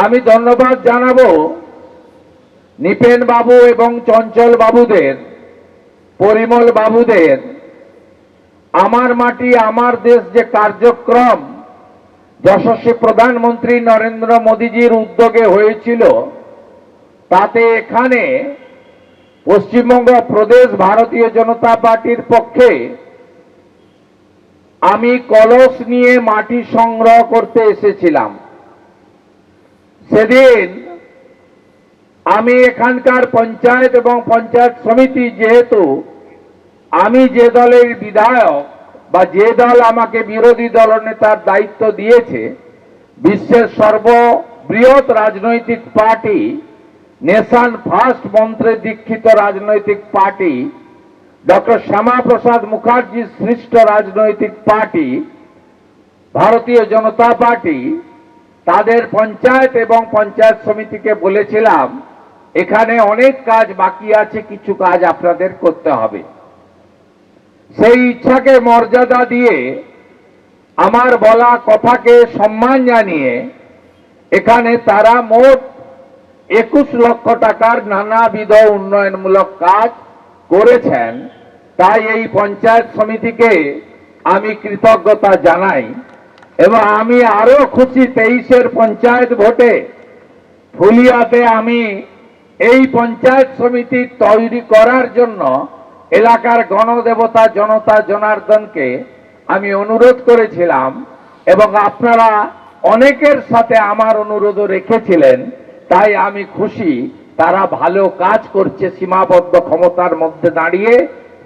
আমি ধন্যবাদ জানাবো নিপেন বাবু এবং চঞ্চল বাবুদের, পরিমল বাবুদের আমার মাটি আমার দেশ যে কার্যক্রম যশস্বী প্রধানমন্ত্রী নরেন্দ্র মোদীজির উদ্যোগে হয়েছিল, তাতে এখানে পশ্চিমবঙ্গ প্রদেশ ভারতীয় জনতা পার্টির পক্ষে আমি কলস নিয়ে মাটি সংগ্রহ করতে এসেছিলাম। সেদিন আমি এখানকার পঞ্চায়েত এবং পঞ্চায়েত সমিতি, যেহেতু আমি যে দলের বিধায়ক বা যে দল আমাকে বিরোধী দলনেতার দায়িত্ব দিয়েছে, বিশ্বের সর্ববৃহৎ রাজনৈতিক পার্টি, নেশন ফার্স্ট মন্ত্রে দীক্ষিত রাজনৈতিক পার্টি, ডক্টর শ্যামাপ্রসাদ মুখার্জি সৃষ্ট রাজনৈতিক পার্টি ভারতীয় জনতা পার্টি, তাদের পঞ্চায়েত এবং পঞ্চায়েত সমিতিকে বলেছিলাম এখানে অনেক কাজ বাকি আছে, কিছু কাজ আপনাদের করতে হবে। সেই ইচ্ছাকে মর্যাদা দিয়ে, আমার বলা কথাকে সম্মান জানিয়ে এখানে তারা মোট 21 লক্ষ টাকার নানাবিধ উন্নয়নমূলক কাজ করেছেন। তাই এই পঞ্চায়েত সমিতিকে আমি কৃতজ্ঞতা জানাই এবং আমি আরো খুশি 23-এর পঞ্চায়েত ভোটে ফুলিয়াতে আমি এই পঞ্চায়েত সমিতি তৈরি করার জন্য এলাকার গণদেবতা জনতা জনার্দনকে আমি অনুরোধ করেছিলাম এবং আপনারা অনেকের সাথে আমার অনুরোধও রেখেছিলেন। তাই আমি খুশি তারা ভালো কাজ করছে সীমাবদ্ধ ক্ষমতার মধ্যে দাঁড়িয়ে,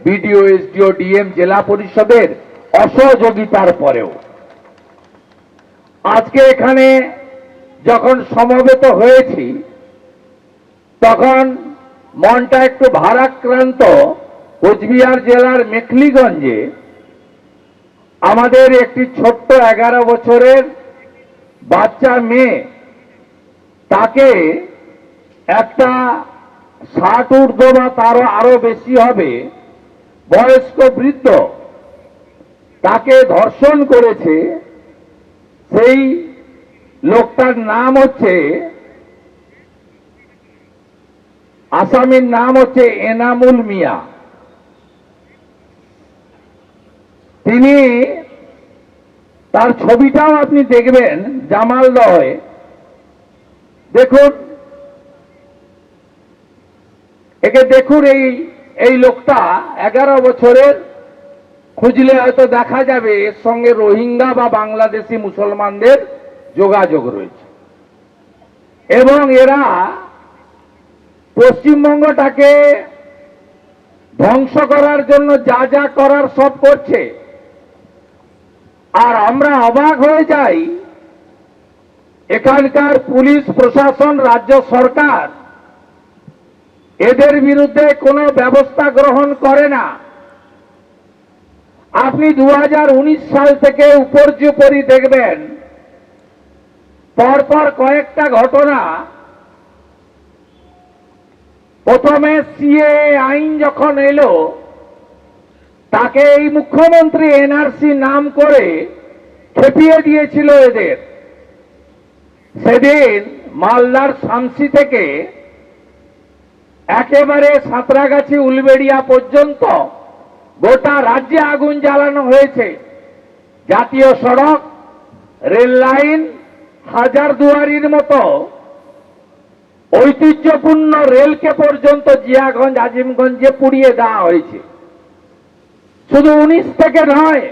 বিডিও, এসডিও, ডিএম, জেলা পরিষদের অসহযোগিতার পরেও। আজকে এখানে যখন সমবেত হয়েছি তখন মনটা একটু ভারাক্রান্ত। কোচবিহার জেলার মেখলিগঞ্জে আমাদের একটি ছোট্ট 11 বছরের বাচ্চা মেয়ে, তাকে একটা 60 ঊর্ধ্ব বা তারও আরো বেশি হবে বয়স্ক বৃদ্ধ, তাকে ধর্ষণ করেছে। সেই লোকটার নাম হচ্ছে, আসামির নাম হচ্ছে এনামুল মিয়া। তিনি, তার ছবিটাও আপনি দেখবেন জামালদহে। দেখুন, একে দেখুন। এই লোকটা 11 বছরের, খুঁজলে হয়তো দেখা যাবে এর সঙ্গে রোহিঙ্গা বা বাংলাদেশি মুসলমানদের যোগাযোগ রয়েছে এবং এরা পশ্চিমবঙ্গটাকে ধ্বংস করার জন্য যা যা করার সব করছে। আর আমরা অবাক হয়ে যাই, এখানকার পুলিশ প্রশাসন, রাজ্য সরকার এদের বিরুদ্ধে কোনো ব্যবস্থা গ্রহণ করে না। আপনি 2019 সাল থেকে উপর্যুপরি দেখবেন পরপর কয়েকটা ঘটনা। প্রথমে সিএ আইন যখন এলো, তাকে এই মুখ্যমন্ত্রী এনআরসি নাম করে খেপিয়ে দিয়েছিল এদের। সেদিন মালদার শামসি থেকে একেবারে সাঁতরাগাছি উলবেড়িয়া পর্যন্ত গোটা রাজ্যে আগুন জ্বালানো হয়েছে। জাতীয় সড়ক, রেল লাইন, হাজারদুয়ারির মতো ঐতিহ্যপূর্ণ রেলকে পর্যন্ত জিয়াগঞ্জ, আজিমগঞ্জে পুড়িয়ে দেওয়া হয়েছে। শুধু 19 থেকে নয়,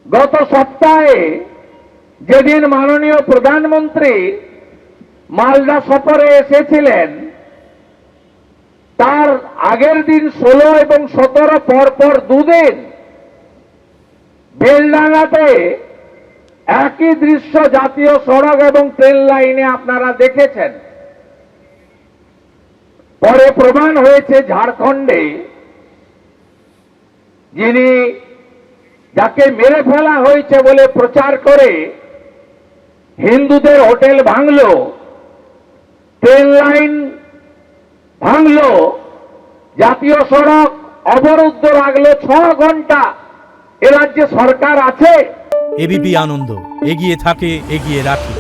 গত সপ্তাহে যেদিন মাননীয় প্রধানমন্ত্রী মালদা সফরে এসেছিলেন, তার আগের দিন 16 এবং 17 পরপর দুদিন বেলডাঙ্গাতে একই দৃশ্য জাতীয় সড়ক এবং ট্রেন লাইনে আপনারা দেখেছেন। পরে প্রমাণ হয়েছে ঝাড়খণ্ডে যিনি, যাকে মেরে ফেলা হয়েছে বলে প্রচার করে হিন্দুদের হোটেল ভাঙলো, ট্রেন লাইন ভাঙলো, জাতীয় সড়ক অবরুদ্ধ রাখলো 6 ঘন্টা। এ রাজ্যে সরকার আছে? এবিপি আনন্দ এগিয়ে থাকে, এগিয়ে রাখে।